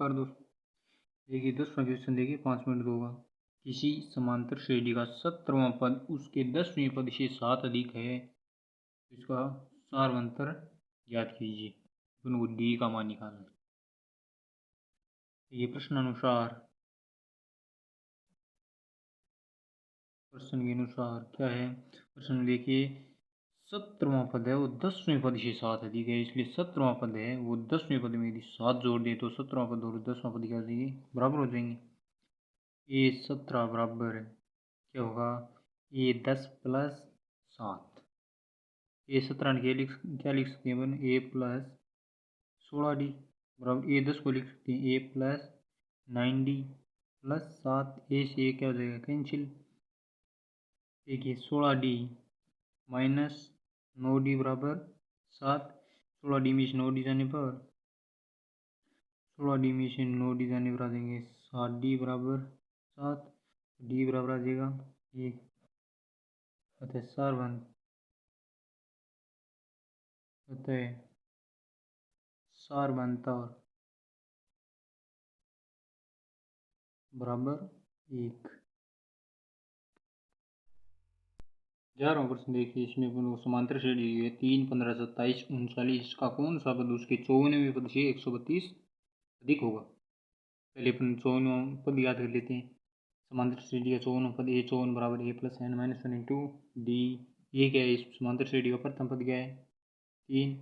नमस्कार दोस्तों। देखिए 10वां क्वेश्चन देखिए 5 मिनट होगा। किसी समांतर श्रेणी का 17वां पद उसके 10वें पद से 7 अधिक है, इसका सारवंतर ज्ञात कीजिए। अपन को डी का मान निकालना है। ये प्रश्न के अनुसार क्या है। प्रश्न देखिए 17वां पद है वो 10वें पद से 7 अधिक है, इसलिए 17वां पद है वो 10वें पद में यदि 7 जोड़ दे तो 17वां पद और 10वां पद क्या हो जाएंगे, बराबर हो जाएंगे। ये 17 बराबर क्या होगा, ये 10 प्लस 7। ये 17 क्या लिख सकते हैं अपन, ए प्लस 16D बराबर ए 10 को लिख सकते हैं ए प्लस 9D प्लस 7। ए से क्या हो जाएगा, कैंसिल। देखिए 16D माइनस 9D बराबर 7। 16D में से 9D जाने पर 16D में से 9D जाने पर आ जाएंगे 7D बराबर 7। डी बराबर आ जाएगा ये अतः सारवंतर बराबर 1। 11वां प्रश्न देखिए, इसमें अपन को समांतर श्रेणी दी है 3, 15, 27, 39 का कौन सा पद उसके 54वें पद से 132 अधिक होगा। पहले अपन 54वां पद याद कर लेते हैं। समांतर श्रेणी का 54वां पद ए 54 बराबर a plus n minus 1 into d. ये क्या है, इस समांतर श्रेणी का प्रथम पद क्या है 3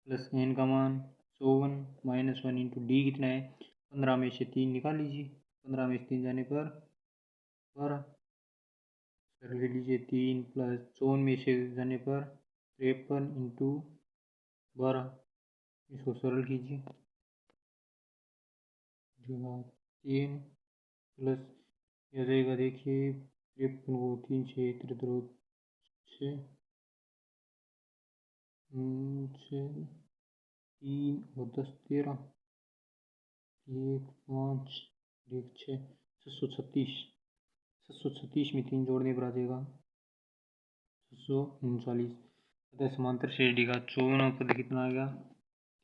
प्लस एन का मान 54 माइनस 1 इंटू डी कितना है 15 में से 3 निकाल लीजिए। 15 में से 3 जाने पर 12 कर लीजिए। 3 प्लस 54 में से जाने पर 53 इंटू 12, इसको सरल कीजिए। 3 प्लस यह जाएगा देखिए 53 को 3 से 73 6 3 और 10 13 1 5 1 6 736। 736 में 3 जोड़ने पर आ जाएगा 639। अतः समांतर श्रेणी का 54वां पद कितना आ गया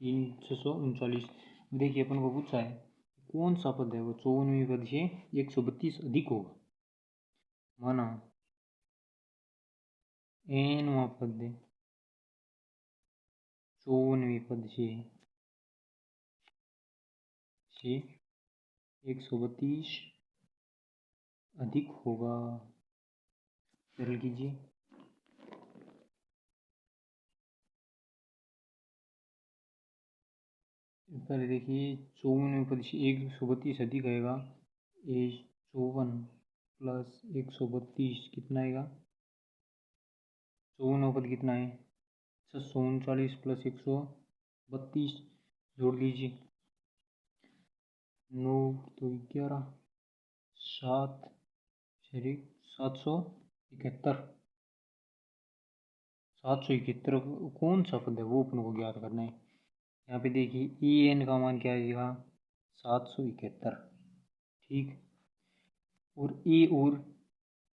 639। देखिए अपन को पूछा है कौन सा पद है वो 54वें पद से 132 अधिक होगा। माना nवां पद 54वें पद से 132 अधिक होगा। सरल कीजिए। पहले देखिए 54वें पद से 132 अधिक आएगा। ये 54 प्लस 132 कितना आएगा, 54वां पद कितना है 639 प्लस 132 जोड़ लीजिए। 9 तो 11 7 771। 771 कौन सा पद है वो अपन को ज्ञात करना है। यहाँ पे देखिए ई एन का मान क्या आएगा 771, ठीक। और ए और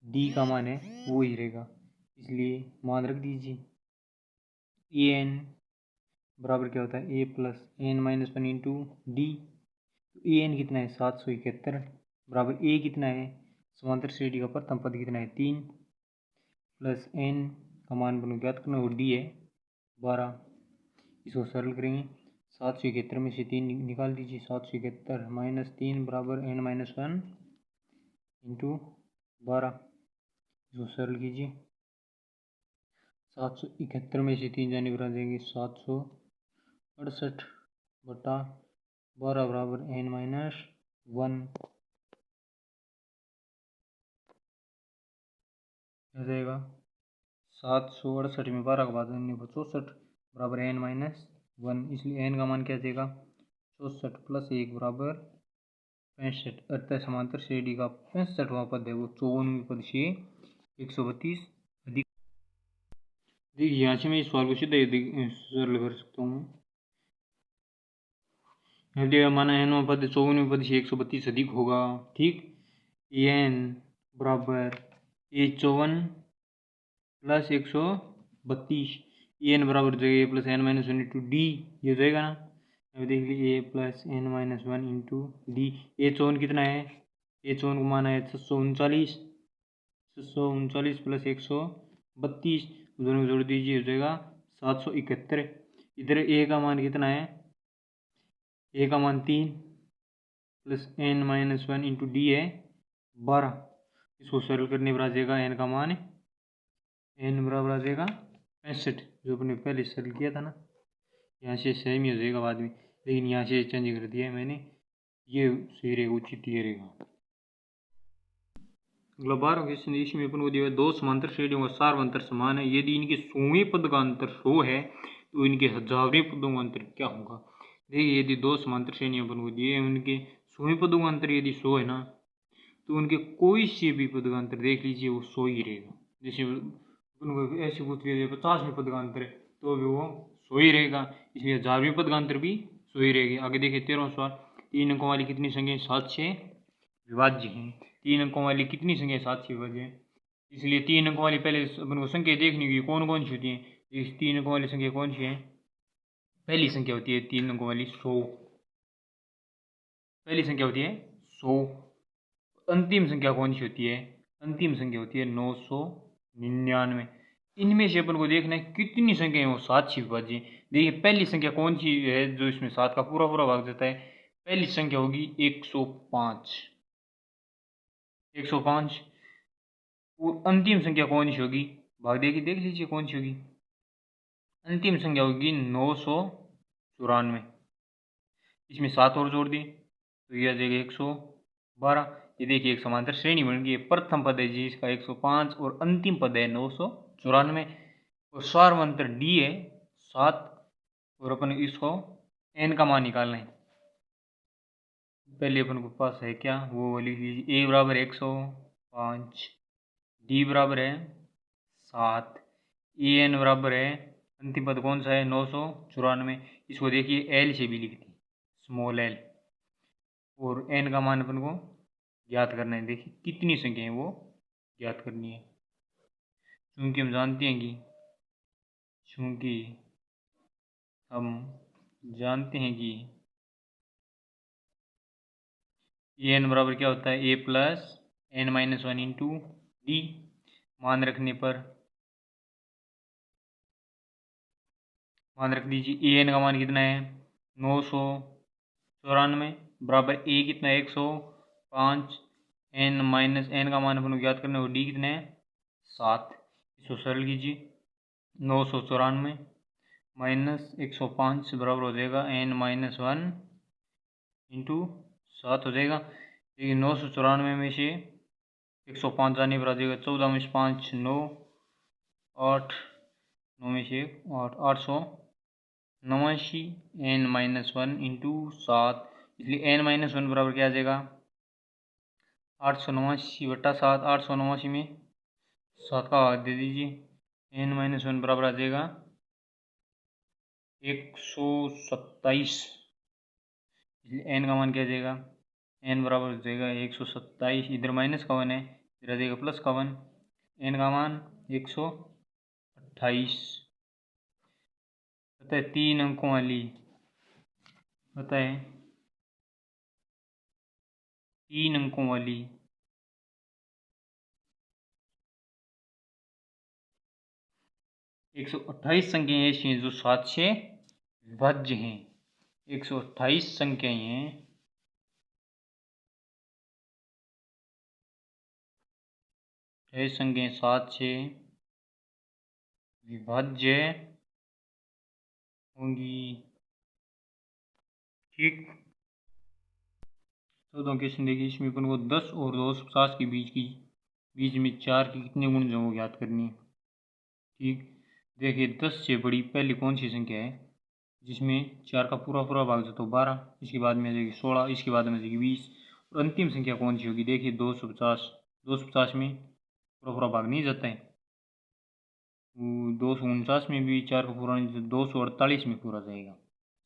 डी का मान है वो ही रहेगा, इसलिए मान रख दीजिए। ए एन बराबर क्या होता है a plus n minus 1 into d. A n कितना है 771 बराबर ए कितना है समांतर श्रेणी का प्रथम पद कितना है 3 प्लस एन का मान बनो ज्ञात करना और डी है 12। इसको सरल करेंगे। 771 में से 3 निकाल दीजिए। 771 माइनस 3 बराबर एन माइनस 1 इंटू 12, इसको सरल कीजिए। 771 में से 3 जाने पर आ जाएंगे 768 बटा 12 बराबर एन माइनस 1 हो जाएगा। 768 में 12 का बाद 64 बराबर एन माइनस 1, इसलिए एन का मान क्या जाएगा 64 प्लस 1 बराबर 65। अतः समांतर श्रेणी का 65वां पद है वो 54वें पद से 132 अधिक। देखिए यहाँ से मैं इस सवाल को सीधा सरल कर सकता हूँ। माना एनवां पद 54वें पद से 132 अधिक होगा, ठीक। एन बराबर ए 54 प्लस 132, एन बराबर जाएगा a plus n minus 1 into d, ये हो जाएगा ना। अभी देख लीजिए a+n-1 इंटू डी। ए चौन कितना है, ए चौन को माना है 639, 639 प्लस 132, दोनों जोड़ दीजिए हो जाएगा 771। इधर ए का मान कितना है, ए का मान 3 प्लस n-1 इंटू डी है 12। इसको सरल करने पर आ जाएगा एन का मान, एन बराबर आ जाएगा 65, जो अपने पहले सरल किया था ना। यहाँ से सेम ही हो जाएगा बाद में, लेकिन यहाँ से चेंज कर दिया है मैंने, ये सही रहेगा, उचित ये रहेगा। अगला 12वां क्वेश्चन, इसमें अपन को दिया है दो समांतर श्रेणियों का सारवंतर समान है, यदि इनके 100वें पद का अंतर 100 है तो इनके 1000वें पदों का अंतर क्या होगा। देखिए यदि दो समांतर श्रेणियां अपन को दिए, उनके 100वें पदों का अंतर यदि 100 है ना, तो उनके कोई से भी पद का अंतर देख लीजिए वो 100 ही रहेगा। जैसे अपन को ऐसे पूछ लिया 50वें पद का अंतर है तो भी वो 100 ही रहेगा, इसलिए 1000वें पद का अंतर भी 100 ही रहेगी। आगे देखिए 13वां सवाल, 3 अंकों वाली कितनी संख्या 7 से विभाज्य है। 3 अंकों वाली कितनी संख्या 7 से विभाज्य है, इसलिए 3 अंकों वाली पहले अपन को संख्या देखनी होगी कौन कौन सी होती है। इस 3 अंकों वाली संख्या कौन सी है, पहली संख्या होती है 3 अंकों वाली 100, पहली संख्या होती है 100। अंतिम संख्या कौन सी होती है, अंतिम संख्या होती है 999। इनमें से अपन को देखना है कितनी संख्या है वो 7 से विभाज्य। देखिए पहली संख्या कौन सी है जो इसमें 7 का पूरा पूरा भाग देता है, पहली संख्या होगी 105, 105। और अंतिम संख्या कौन सी होगी, भाग देगी देख लीजिए कौन सी होगी, अंतिम संख्या होगी 994। इसमें 7 और जोड़ दी तो यह आ जाएगा 112। ये देखिए एक समांतर श्रेणी बन गई है, प्रथम पद है जिसका 105 और अंतिम पद है 994, और सारवंतर डी है 7, और अपन इसको एन का मान निकालना है। पहले अपन को पास है क्या, वो लिख लीजिए, ए बराबर 105, डी बराबर है 7, ए एन बराबर है, अंतिम पद कौन सा है 994। इसको देखिए एल से भी लिखते हैं, स्मॉल एल, और एन का मान अपन को ज्ञात करना है। देखिए कितनी संख्या है वो ज्ञात करनी है, क्योंकि हम जानते हैं कि ए एन बराबर क्या होता है, a+n-1 इंटू डी। मान रखने पर मान रख दीजिए, ए एन का मान कितना है 994, बराबर ए कितना है 105, n का मान अपन को ज्ञात करना है, और डी कितना है 7। इसको सरल कीजिए, 994 माइनस 105 बराबर हो जाएगा n-1 इंटू 7 हो जाएगा। देखिए 994 में से 105 जाने पर आ जाएगा 14 में से 5 9, 8 9 में से 8 889, n-1 इंटू 7, इसलिए n-1 बराबर क्या आ जाएगा 889/7। 889 में 7 का भाग दे दीजिए, n-1 बराबर आ जाएगा 127, इसलिए n का मान क्या आ जाएगा, n बराबर हो जाएगा 127। इधर माइनस का 1 है, इधर आ जाएगा प्लस का 1, n का मान 128। पता है 3 अंकों वाली, पता है 3 अंकों वाली 128 संख्याएं ऐसी हैं जो 7 से विभाज्य हैं। 128 संख्याएं हैं संख्याएं 7 से विभाज्य होंगी। ठीक, 14वां क्वेश्चन देखिए, इसमें अपन को 10 और 250 के बीच में 4 की कितने गुण जो वो ज्ञात करनी है। ठीक, देखिए 10 से बड़ी पहली कौन सी संख्या है जिसमें 4 का पूरा पूरा भाग जो तो 12, इसके बाद में आ जाएगी 16, इसके बाद में आ जाएगी 20, और अंतिम संख्या कौन सी होगी। देखिए 250, 250 में पूरा पूरा भाग नहीं जाता है, 249 में भी 4 का पूरा नहीं, 248 में पूरा जाएगा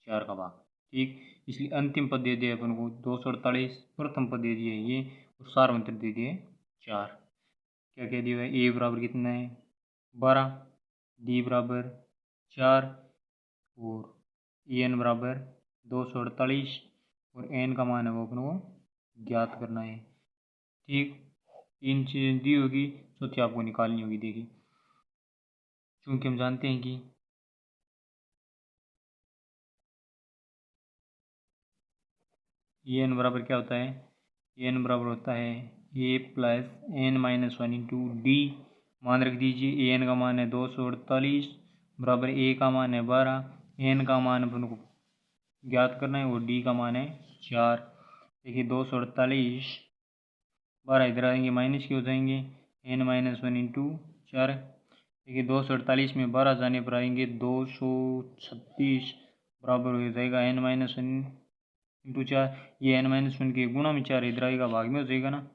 4 का भाग। ठीक, इसलिए अंतिम पद दे दिए अपन को 248, प्रथम पद दे दिए ये, और सारवंतर दे दिए 4। क्या कह दिया है, ए बराबर कितना है 12, डी बराबर 4, और ए एन बराबर 248 और एन का मान है वो अपन को ज्ञात करना है। ठीक, 3 चीज़ें दी होगी, चौथी आपको निकालनी होगी। देखिए, चूँकि हम जानते हैं कि एन बराबर क्या होता है, एन बराबर होता है a plus n minus one into d. मान रख दीजिए एन का मान है 248 बराबर ए का मान है 12, एन का मान अपन को ज्ञात करना है और डी का मान है 4। देखिए 248 12 इधर आएंगे माइनस के हो जाएंगे, एन माइनस वन इंटू 4। देखिए 248 में 12 जाने पर आएंगे 236 बराबर हो जाएगा एन माइनस वन इंटू 4। ये एन माइनस वन के गुणा में 4 इधर आएगा, भाग में हो जाएगा ना,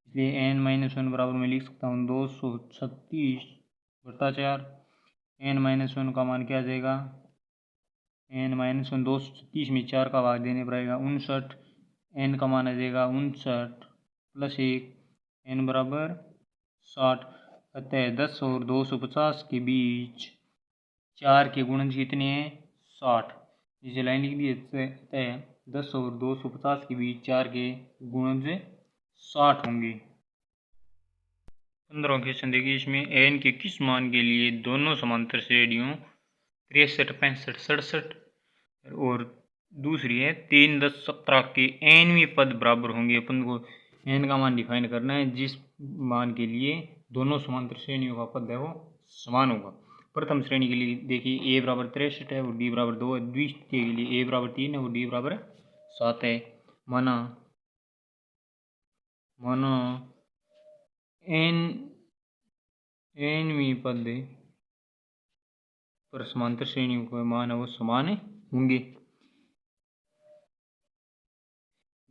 इसलिए एन माइनस वन बराबर मैं लिख सकता हूँ 236/4। एन माइनस वन का मान क्या आ जाएगा, एन माइनस वन 236 में 4 का भाग देने पर आएगा 59। एन का मान आ जाएगा 59 प्लस 1, एन बराबर 60। अतः 10 और 250 के बीच 4 के गुणज कितने हैं, 60। जिसे लाइन लिख दी है, 10 और 250 के बीच 4 के गुणज 60 होंगे। 15वां क्वेश्चन देखिए, इसमें एन के किस मान के लिए दोनों समांतर श्रेणियों 63, 65, 67 और दूसरी है 3, 10, 17 के एनवीं पद बराबर होंगे। अपन को एन का मान डिफाइन करना है जिस मान के लिए दोनों समांतर श्रेणियों का पद है वो समान होगा। प्रथम श्रेणी के लिए देखिए ए बराबर 63 है और डी बराबर 2 है। द्वितीय के लिए ए बराबर 3 है और डी बराबर 7 है। माना एनवीं पद पर समांतर श्रेणियों का मान है वो समान होंगे।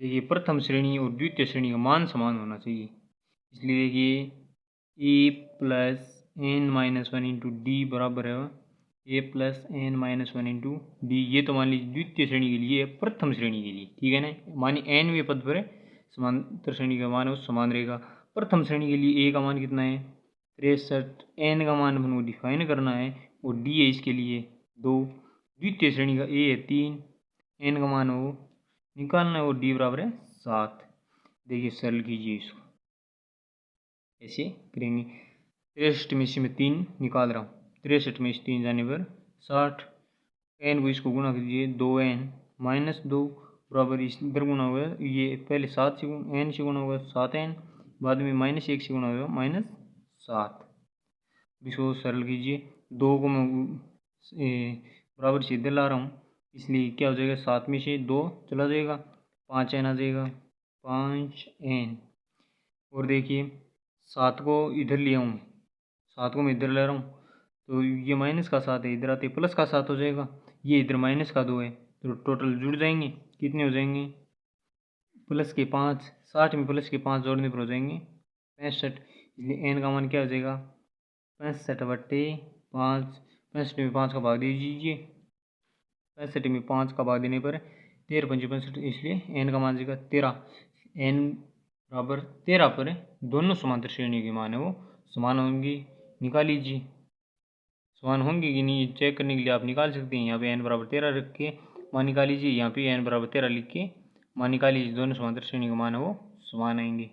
देखिए प्रथम श्रेणी और द्वितीय श्रेणी का मान समान होना चाहिए, इसलिए देखिए a plus n minus one into d बराबर है a plus n minus one into d. ये तो मान लीजिए द्वितीय श्रेणी के लिए, प्रथम श्रेणी के लिए, ठीक है ना। मानिए एनवें पद पर समांतर श्रेणी का मान है वो समान रहेगा। प्रथम श्रेणी के लिए ए का मान कितना है 63, एन का मान अपन को डिफाइन करना है और डी है इसके लिए 2। द्वितीय श्रेणी का ए है 3, एन का मान हो निकालना है और डी बराबर है 7। देखिए सरल कीजिए इसको, ऐसे करेंगे। 63 में से मैं 3 निकाल रहा हूँ, 63 में से 3 जाने पर 60। एन को इसको गुणा कीजिए, 2n माइनस 2 बराबर इस इधर गुणा होगा, ये पहले 7 से एन से गुणा होगा 7n, बाद में माइनस 1 से गुणा होगा -7। इसको सरल कीजिए, 2 को मैं बराबर से इधर ला रहा हूँ, इसलिए क्या हो जाएगा 7 में से 2 चला जाएगा, 5n आ जाएगा, 5n। और देखिए 7 को इधर लिया हूँ, 7 को मैं इधर ले रहा हूँ, तो ये माइनस का 7 है, इधर आते प्लस का 7 हो जाएगा, ये इधर माइनस का 2 है, तो टोटल जुड़ जाएंगे, कितने हो जाएंगे प्लस के 5, 60 में प्लस के 5 जोड़ने पर हो जाएंगे 65। इसलिए एन का मान क्या हो जाएगा 65/5। 65 में 5 का भाग दे दीजिए, 65 में 5 का भाग देने पर 13 पंजे 65, इसलिए एन का मान जाएगा 13। एन बराबर 13 पर दोनों समांतर श्रेणियों के मान है वो समान होंगे। निकाल लीजिए, समान होंगे कि नहीं चेक करने के लिए आप निकाल सकते हैं। यहाँ पे एन बराबर 13 रख के मान निकाल लीजिए, यहाँ पे एन बराबर 13 लिख के मान निकाल लीजिए, दोनों समांतर श्रेणी का मान है वो समान आएंगे।